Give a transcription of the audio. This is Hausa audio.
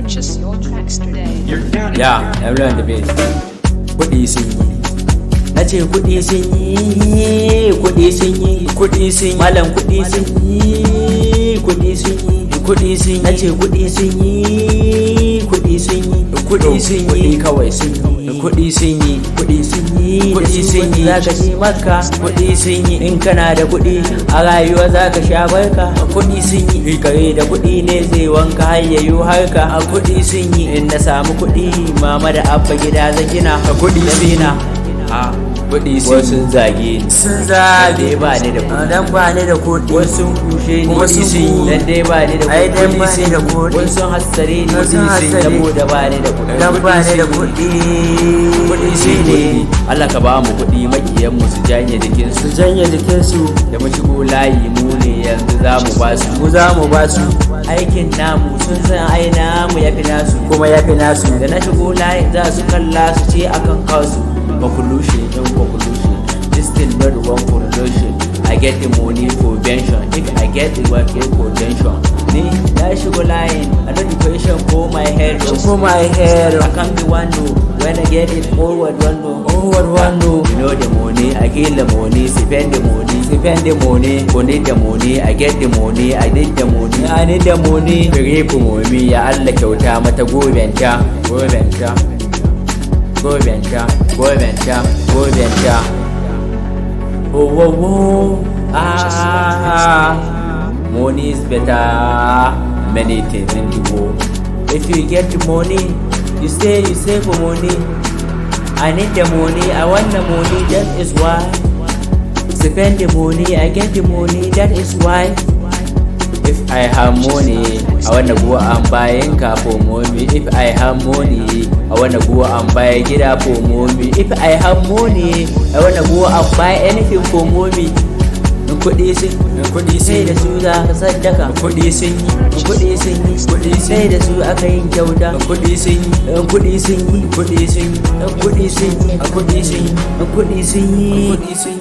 Purchase your tracks today. Yeah, I'm learning the bass. Kudi sunyi. Nace kudi sunyi, kudi sunyi, kudi sunyi. Malam kudi sunyi, kudi sunyi, kudi sunyi. Nace kudi sunyi, kudi sunyi, kudi sunyi. Kudi kawai sunyi, kudi sunyi, kudi sunyi, kudi sunyi. Zaka je Makka, kudi sunyi. In kana da kudi a rayuwa zaka sha barka. Kudi sunyi. Kare da kudi ne zai wanka har yayo harka. Kudi sunyi. In na samu kudi mama da abba gida zan gina. Kudi sina. Kudi sun zage ni, sun zage ba ni da kudi, dan ba ni da kudi. Wasu sun kushe ni, kudi sun yi, dan dai ba ni da kudi. Ai dan ba ni da kudi. Wasu sun hassare ni, kudi sun yi, saboda ba ni da kudi. Dan ba ni da kudi, kudi sun yi. Allah ka ba mu kudi, makiyan mu su janye jikin su, janye jikin su. Da mu shigo layi mu ne yanzu za mu ba su, mu za mu ba su. Aikin namu sun san ai namu yafi nasu, kuma yafi nasu. Da na shigo layi za su kalla su ce akan kasu. Conclusion, in conclusion, this still not one conclusion. I get the money for pension, if I get the work for pension. Me, I should go lying, I know the question for my head. For my head, I can't be one no. When I get it, all what one no, all what one no. You know the money, I kill the money, spend the money, spend the money. Who need the money, I get the money, I need the money, I need the money. Pray for me, ya Allah kyauta mata gobenta, gobenta. Go venture, go venture, go venture. Oh, oh, oh, money is better. Many things in the world. If you get the money, you save for money. I need the money, I want the money, that is why. Spend the money, I get the money, that is why. If I have money, I wanna go and buy a car for mommy. If I have money, I wanna go and buy a gida for mommy. If I have money, I wanna go and buy anything for mommy. Kudi sai da su za ka sadaka. Kudi sun yi, kudi sun yi, kudi sai da su aka yin kyauta. Kudi sun yi, kudi sun yi, kudi sun yi, kudi sun yi, kudi sun yi, kudi sun yi, kudi sun yi.